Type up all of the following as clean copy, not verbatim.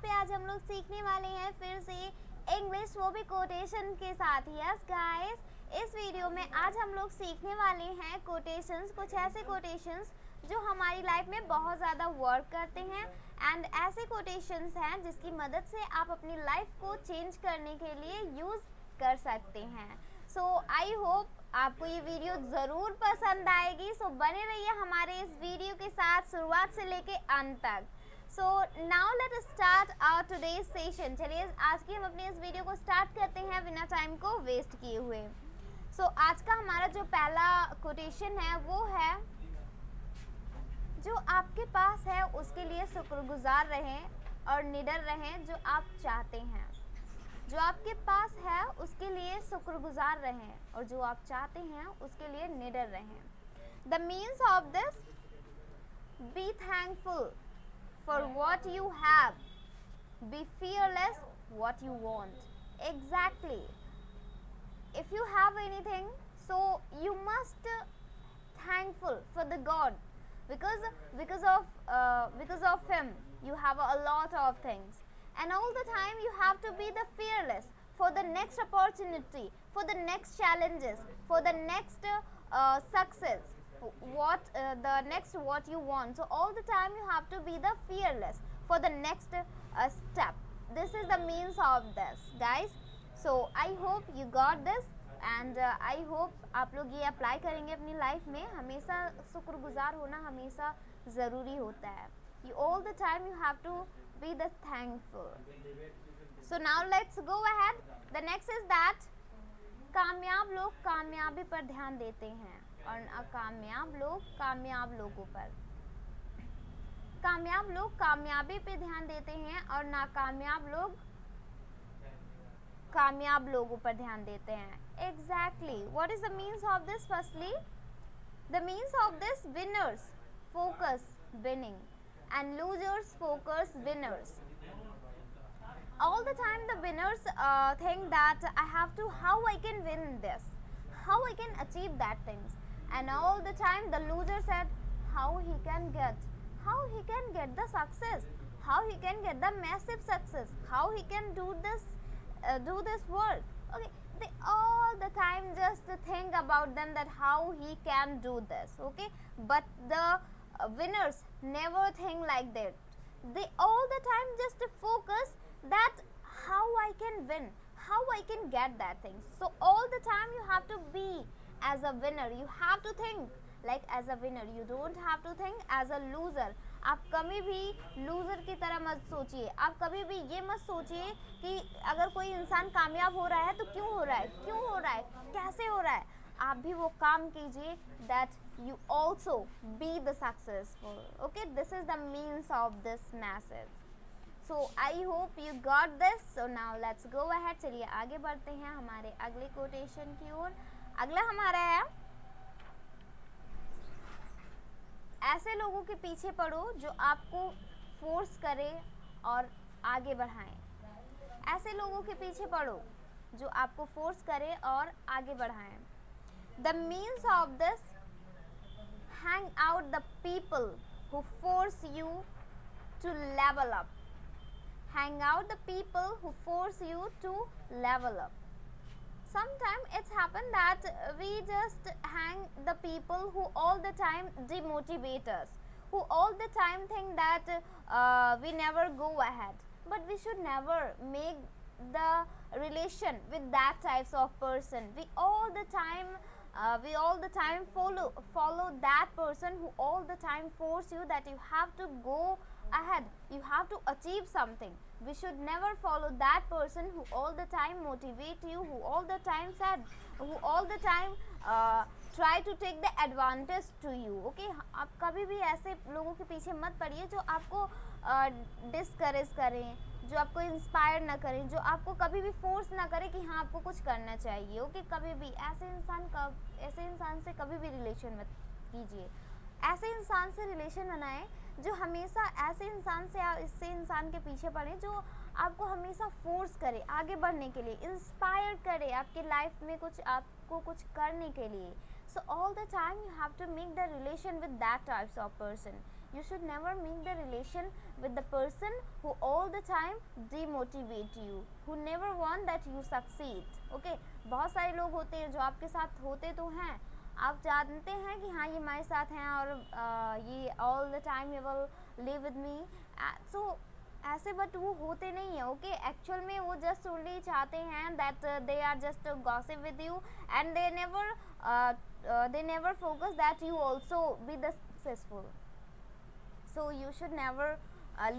पे आज हम लोग सीखने वाले हैं फिर से इंग्लिश, वो भी कोटेशन के साथ। यस गाइस, इस वीडियो में आज हम लोग सीखने वाले हैं कोटेशंस, कुछ ऐसे कोटेशंस जो हमारी लाइफ में बहुत ज़्यादा वर्क करते हैं एंड ऐसे कोटेशंस हैं जिसकी मदद से आप अपनी लाइफ को चेंज करने के लिए यूज़ कर सकते हैं। सो आई होप आपको ये वीडियो ज़रूर पसंद आएगी। सो बने रहिए हमारे इस वीडियो के साथ शुरुआत से लेके अंत तक। So now let start our today's session. चलिए आज की हम अपनी इस वीडियो को स्टार्ट करते हैं बिना टाइम को वेस्ट किए हुए। सो आज का हमारा जो पहला कोटेशन है वो है, जो आपके पास है उसके लिए शुक्रगुजार रहें और निडर रहें जो आप चाहते हैं। जो आपके पास है उसके लिए शुक्रगुजार रहें और जो आप चाहते हैं उसके लिए निडर रहें। The means of this, be thankful for what you have, be fearless what you want. Exactly, if you have anything, so you must thankful for the God, because of him you have a lot of things, and all the time you have to be the fearless for the next opportunity, for the next challenges, for the next success, the next what you want. So all the time you have to be the fearless for the next step. This is the means of this, guys. So I hope you got this and I hope आप लोग ये apply करेंगे अपनी life में। हमेशा शुक्रगुजार होना हमेशा ज़रूरी होता है। You all the time you have to be the thankful. So now let's go ahead. The next is that कामयाब लोग कामयाबी पर ध्यान देते हैं और नाकामयाब लोग कामयाब लोगों पर। कामयाब लोग कामयाबी पे ध्यान देते हैं और नाकामयाब लोग कामयाब लोगों पर ध्यान देते हैं। Exactly. What is the means of this? Firstly, the means of this, winners focus winning and losers focus winners. All the time the winners think that I have to, how I can win this, how I can achieve that things, and all the time the loser said how he can get the success, how he can get the massive success, how he can do this work. Okay, they all the time just think about them that how he can do this. Okay, but the winners never think like that. They all the time just focus that how I can win, how I can get that thing. So all the time you have to be as a winner, you have to think like as a winner, you don't have to think as a loser. आप कभी भी loser की तरह मत सोचिए। आप कभी भी ये मत सोचिए कि अगर कोई इंसान कामयाब हो रहा है तो क्यों हो रहा है, कैसे हो रहा है। आप भी वो काम कीजिए that you also be the successful. Okay, this is the means of this message. So I hope you got this. So now let's go ahead. चलिए आगे बढ़ते हैं हमारे अगले कोटेशन की ओर। अगला हमारा है, ऐसे लोगों के पीछे पड़ो जो आपको फोर्स करे और आगे बढ़ाएं। ऐसे लोगों के पीछे पड़ो जो आपको फोर्स करे और आगे बढ़ाएं। The means of this, hang out the people who force you to level up. Hang out the people who force you to level up. Sometimes it's happened that we just hang the people who all the time demotivate us, who all the time think that we never go ahead. But we should never make the relation with that types of person. We all the time follow that person who all the time force you that you have to go ahead, you have to achieve something. We should never follow that person who all the time motivate you, who all the time said, who all the time try to take the advantage to you. Okay, आप कभी भी ऐसे लोगों के पीछे मत पड़िए जो आपको डिस्करेज करें, जो आपको इंस्पायर ना करें, जो आपको कभी भी फोर्स ना करें कि हाँ आपको कुछ करना चाहिए। ओके, कभी भी ऐसे इंसान से कभी भी रिलेशन मत कीजिए। ऐसे इंसान से रिलेशन बनाएं जो हमेशा ऐसे इंसान के पीछे पड़े जो आपको हमेशा फोर्स करे आगे बढ़ने के लिए, इंस्पायर करे आपके लाइफ में आपको कुछ करने के लिए। So all the time you have to make the relation with that types of person. You should never make the relation with the person who all the time demotivate you, who never want that you succeed. Okay, बहुत सारे लोग होते हैं जो आपके साथ होते तो हैं, आप जानते हैं कि हाँ ये हमारे साथ हैं और ये all the time ये will live with me, so ऐसे बट वो होते नहीं है. ओके, एक्चुअल में वो जस्ट ओनली चाहते हैं that they are just gossip with you and they never focus that you also be the successful. So you should never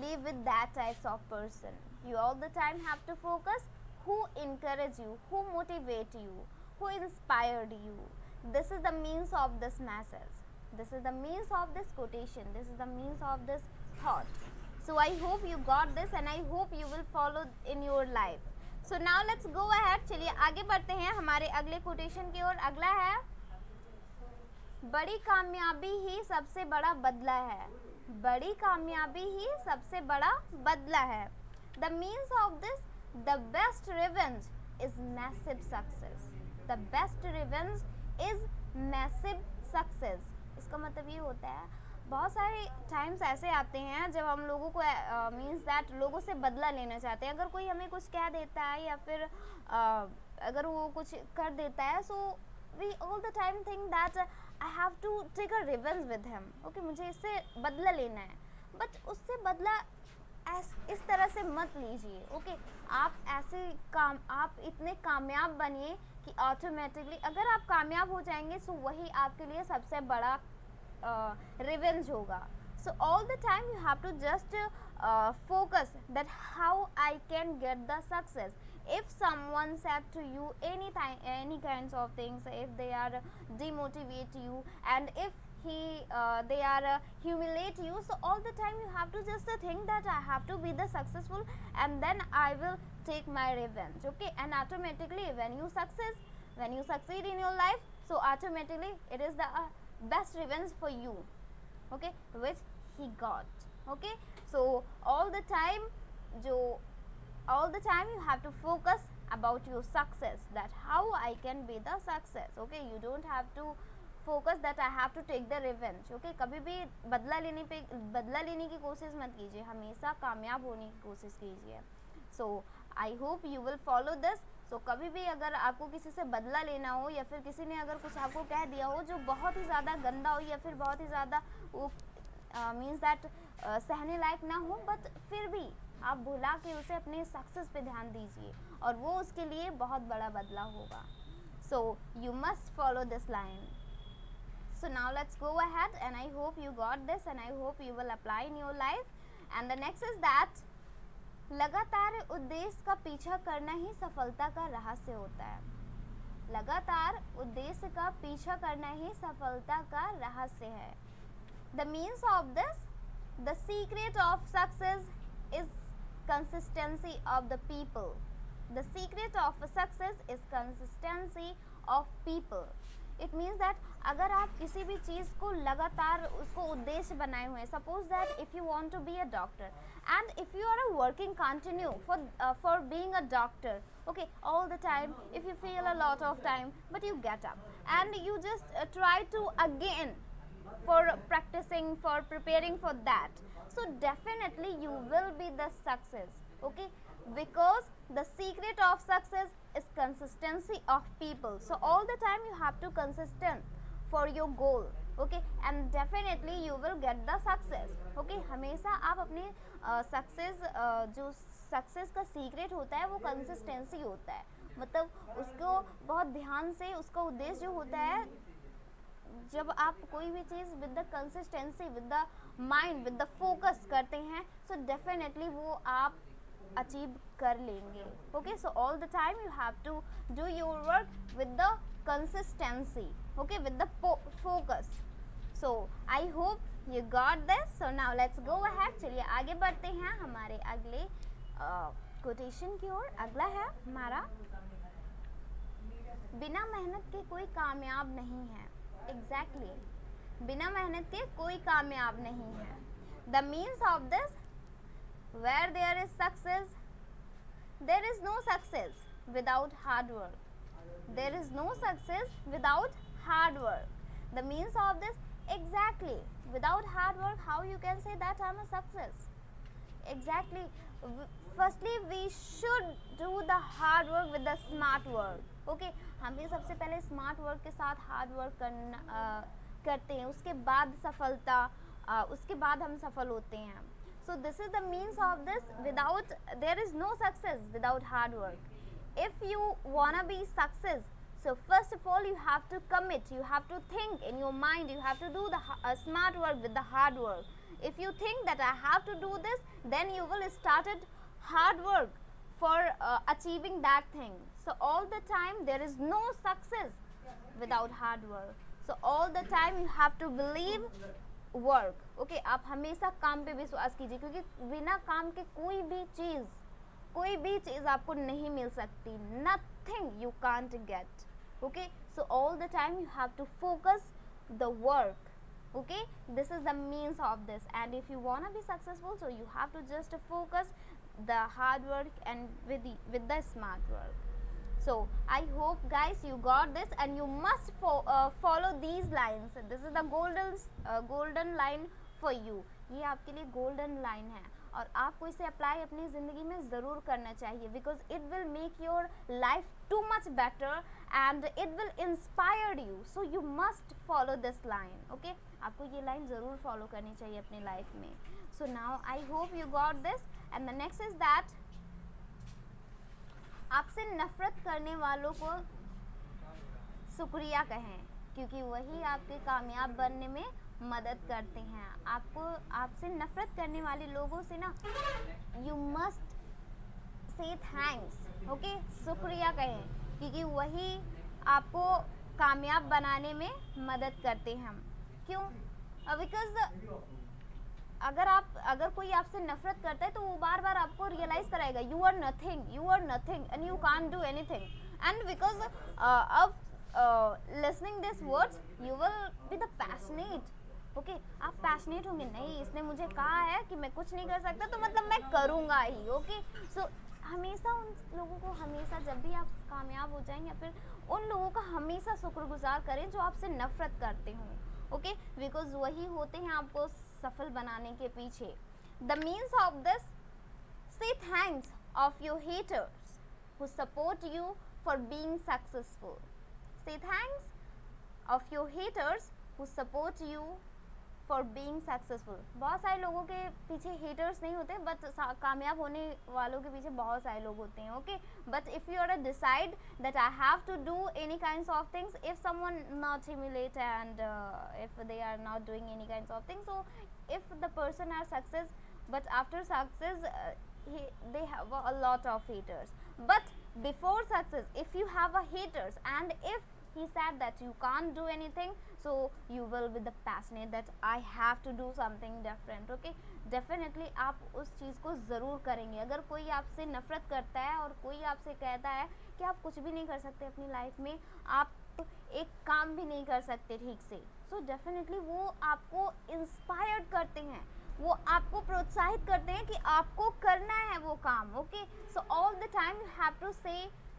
live with that types of person. You all the time have to focus who encourage you, who motivate you, who inspired you. This is the means of this message, this is the means of this quotation, this is the means of this thought. So I hope you got this and I hope you will follow in your life. So now let's go ahead. चलिए आगे बढ़ते हैं हमारे अगले quotation की ओर. अगला है, बड़ी कामयाबी ही सबसे बड़ा बदला है. बड़ी कामयाबी ही सबसे बड़ा बदला है. The means of this, the best revenge is massive success. The best revenge is massive success. इसका मतलब ये होता है, बहुत सारे टाइम्स ऐसे आते हैं जब हम लोगों को मीन्स दैट लोगों से बदला लेना चाहते हैं. अगर कोई हमें कुछ कह देता है या फिर अगर वो कुछ कर देता है, so we all the time think that I have to take a revenge with him. Okay, मुझे इससे बदला लेना है, बट उससे बदला इस तरह से मत लीजिए. ओके, आप इतने कामयाब बनिए कि ऑटोमेटिकली अगर आप कामयाब हो जाएंगे सो वही आपके लिए सबसे बड़ा revenge होगा. So all the time you have to just focus that how I can get the success. If someone said to you any kinds of things, if they are demotivate you and if they are humiliate you, so all the time you have to just think that I have to be the successful and then I will take my revenge. Okay, and automatically when you succeed in your life, so automatically it is the best revenge for you, okay, which he got. Okay, so all the time you have to focus about your success, that how I can be the success. Okay, you don't have to focus that I have to take the revenge. Okay, कभी भी बदला लेने की कोशिश मत कीजिए, हमेशा कामयाब होने की कोशिश कीजिए. So I hope you will follow this. तो कभी भी अगर आपको किसी से बदला लेना हो या फिर किसी ने अगर कुछ आपको कह दिया हो जो बहुत ही ज़्यादा गंदा हो या फिर बहुत ही ज़्यादा वो मीन्स दैट सहने लायक ना हो, बट फिर भी आप भुला के उसे अपने सक्सेस पे ध्यान दीजिए और वो उसके लिए बहुत बड़ा बदला होगा. So you must follow this line. So now let's go ahead and I hope you got this and I hope you will apply in your life. And the next is that, लगातार उद्देश्य का पीछा करना ही सफलता का रहस्य होता है. लगातार उद्देश्य का पीछा करना ही सफलता का रहस्य है. The means of this, the secret of success is consistency of the people. The secret of success is consistency of people. It means that अगर आप किसी भी चीज़ को लगातार उसको उद्देश्य बनाए हुए हैं, suppose that if you want to be a doctor and if you are working continue for being a doctor, okay, all the time, if you feel a lot of time but you get up and you just try to again for practicing, for preparing for that, so definitely you will be the success. Okay, because the secret of success is consistency of people. So all the time you have to consistent for your goal. Okay, and definitely you will get the success. Okay, हमेशा आप अपने जो success का secret होता है वो consistency होता है. मतलब उसको बहुत ध्यान से, उसका उद्देश्य जो होता है, जब आप कोई भी चीज़ with the consistency, with the mind, with the focus करते हैं, सो डेफिनेटली वो आप अचीव कर लेंगे. Okay, so all the time you have to do your work with the consistency, okay, with the focus. So I hope you got this. So now let's go ahead. चलिए आगे बढ़ते हैं हमारे अगले कोटेशन की ओर. अगला है हमारा, बिना मेहनत के कोई कामयाब नहीं है. एग्जैक्टली, बिना मेहनत के कोई कामयाब नहीं है. The means of this, where there is success, there is no success without hard work. There is no success without hard work. The means of this, Exactly. Without hard work, how you can say that I'm a success? Exactly. Firstly, we should do the hard work with the smart work. Okay, हमें सबसे पहले smart work के साथ hard work करते हैं, उसके बाद सफलता, उसके बाद हम सफल होते हैं. So this is the means of this. Without, there is no success without hard work. If you wanna be success, so first of all you have to commit, you have to think in your mind, you have to do the smart work with the hard work. If you think that I have to do this, then you will start it hard work for achieving that thing. So all the time there is no success without hard work. So all the time you have to believe work. Okay, आप हमेशा काम पे विश्वास कीजिए, क्योंकि बिना काम के कोई भी चीज़ आपको नहीं मिल सकती. Nothing you can't get. Okay, so all the time you have to focus the work. Okay, this is the means of this, and if you wanna be successful, so you have to just focus the hard work and with the smart work. So I hope guys you got this, and you must follow these lines. This is the golden line for you. ये आपके लिए golden line है, और आपको इसे apply अपनी ज़िंदगी में ज़रूर करना चाहिए, because it will make your life too much better and it will inspire you. So you must follow this line. Okay, आपको ये लाइन ज़रूर फॉलो करनी चाहिए अपनी लाइफ में. So now I hope you got this, and the next is that आपसे नफरत करने वालों को शुक्रिया कहें, क्योंकि वही आपके कामयाब बनने में मदद करते हैं. आपसे नफरत करने वाले लोगों से ना you must say thanks. Okay, शुक्रिया कहें, क्योंकि वही आपको कामयाब बनाने में मदद करते हैं. क्यों? बिकॉज अगर कोई आपसे नफरत करता है तो वो बार बार आपको रियलाइज कराएगा you are nothing and you can't do anything. And because of listening this words you will be the passionate. Okay, आप पैशनेट होंगे, नहीं इसने मुझे कहा है कि मैं कुछ नहीं कर सकता तो मतलब मैं करूँगा ही. ओके, सो हमेशा उन लोगों को, हमेशा जब भी आप कामयाब हो जाएं या फिर उन लोगों का हमेशा शुक्रगुजार करें जो आपसे नफरत करते हों. ओके, बिकॉज वही होते हैं आपको सफल बनाने के पीछे. The means of this, say thanks of your haters who support you for being successful. Say thanks of your haters who support you for being successful. बहुत सारे लोगों के पीछे हेटर्स नहीं होते, बट कामयाब होने वालों के पीछे बहुत सारे लोग होते हैं. Okay, but if you are decide that I have to do any kinds of things, if someone not humiliate and if they are not doing any kinds of things, so if the person are success but after success they have a lot of haters. But before success, if you have a haters and if he said that you can't do anything, so you will be the passionate that I have to do something different. Okay, definitely आप उस चीज़ को ज़रूर करेंगे. अगर कोई आपसे नफरत करता है और कोई आपसे कहता है कि आप कुछ भी नहीं कर सकते अपनी लाइफ में, आप एक काम भी नहीं कर सकते ठीक से, so definitely वो आपको इंस्पायर्ड करते हैं, वो आपको प्रोत्साहित करते हैं कि आपको करना है वो काम. Okay, so all the time you have to say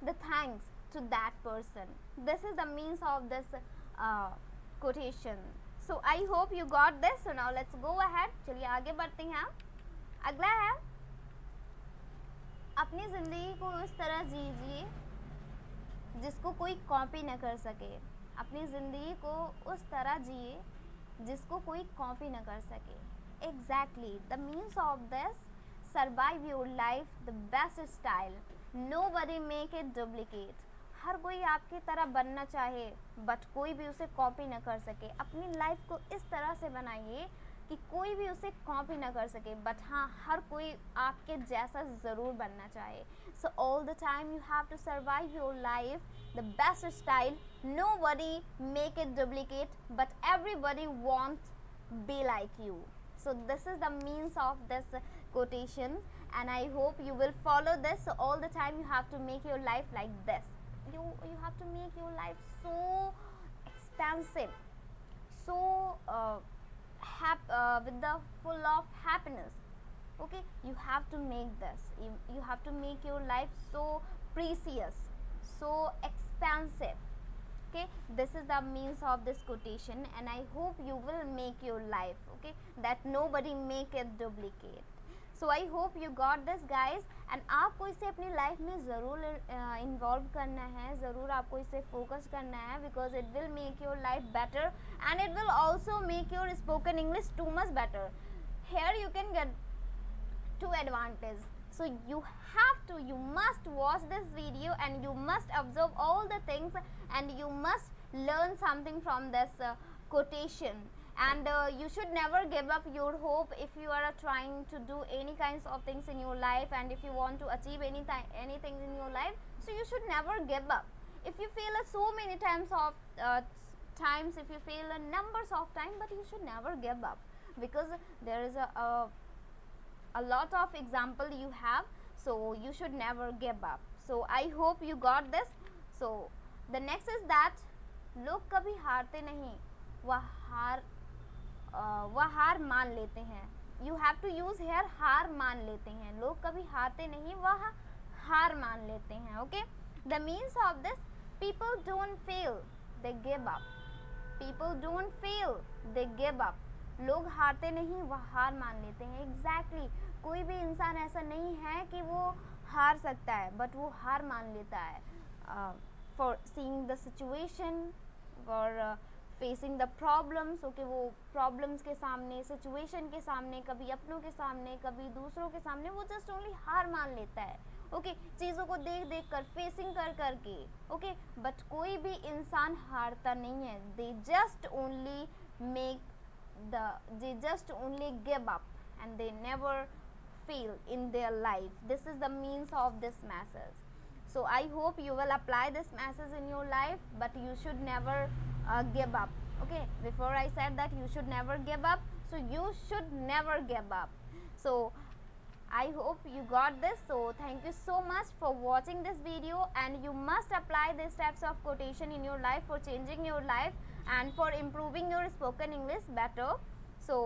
the thanks to that person. This is the means of this quotation. So I hope you got this. So now let's go ahead. चलिए आगे बढ़ते हैं. अगला है, अपनी ज़िंदगी को उस तरह जीजिए जिसको कोई कॉपी न कर सके. अपनी ज़िंदगी को उस तरह जिए जिसको कोई कॉपी न कर सके. Exactly. The means of this, survive your life the best style. Nobody make it duplicate. हर कोई आपकी तरह बनना चाहे बट कोई भी उसे कॉपी ना कर सके. अपनी लाइफ को इस तरह से बनाइए कि कोई भी उसे कॉपी ना कर सके, बट हाँ हर कोई आपके जैसा ज़रूर बनना चाहे. So all the time you have to survive your life the best style. Nobody make it duplicate but everybody want be like you. So this is the means of this quotation, and I hope you will follow this. So all the time you have to make your life like this. You have to make your life so expansive, so with the full of happiness. Okay, you have to make this. You have to make your life so precious, so expansive. Okay, this is the means of this quotation, and I hope you will make your life, okay, that nobody make it duplicate. So I hope you got this guys, and आपको इसे अपनी life में ज़रूर involve करना है, ज़रूर आपको इसे फोकस करना है, because it will make your life better and it will also make your spoken English too much better. Here you can get two advantage. So you must watch this video and you must observe all the things and you must learn something from this quotation. And you should never give up your hope if you are trying to do any kinds of things in your life, and if you want to achieve anything in your life, so you should never give up. If you fail so many times if you fail numbers of time, but you should never give up, because there is a lot of example you have, so you should never give up. So I hope you got this. So the next is that लोग कभी हारते नहीं, वह हार मान लेते हैं. You have to use here हार मान लेते हैं. लोग कभी हारते नहीं, वह हार मान लेते हैं. Okay, the means of this, people don't fail, they give up. People don't fail, they give up. लोग हारते नहीं, वह हार मान लेते हैं. एग्जैक्टली कोई भी इंसान ऐसा नहीं है कि वो हार सकता है, बट वो हार मान लेता है. For seeing the situation, for facing the problems. Okay, वो प्रॉब्लम्स के सामने, सिचुएशन के सामने, कभी अपनों के सामने, कभी दूसरों के सामने, वो जस्ट ओनली हार मान लेता है. ओके, चीज़ों को देख देख कर, फेसिंग कर कर के. ओके, बट कोई भी इंसान हारता नहीं है. They just only give up and they never fail in their life. This is the means of this message. So I hope you will apply this message in your life, but you should never give up. Okay, before I said that you should never give up, so you should never give up. So I hope you got this. So thank you so much for watching this video, and you must apply these types of quotation in your life for changing your life and for improving your spoken English better. So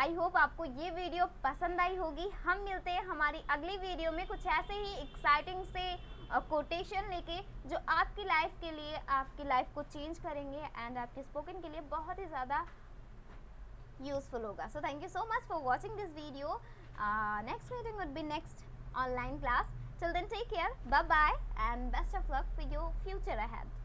I hope आपको ये video पसंद आई होगी. हम मिलते हैं हमारी अगली video में कुछ ऐसे ही एक्साइटिंग से कोटेशन लेके जो आपकी लाइफ के लिए, आपकी लाइफ को चेंज करेंगे एंड आपके स्पोकन के लिए बहुत ही ज़्यादा यूज़फुल होगा. So thank you so much for watching this video. Next meeting would be next online class. Till then, take care, bye bye, and best of luck for your future ahead.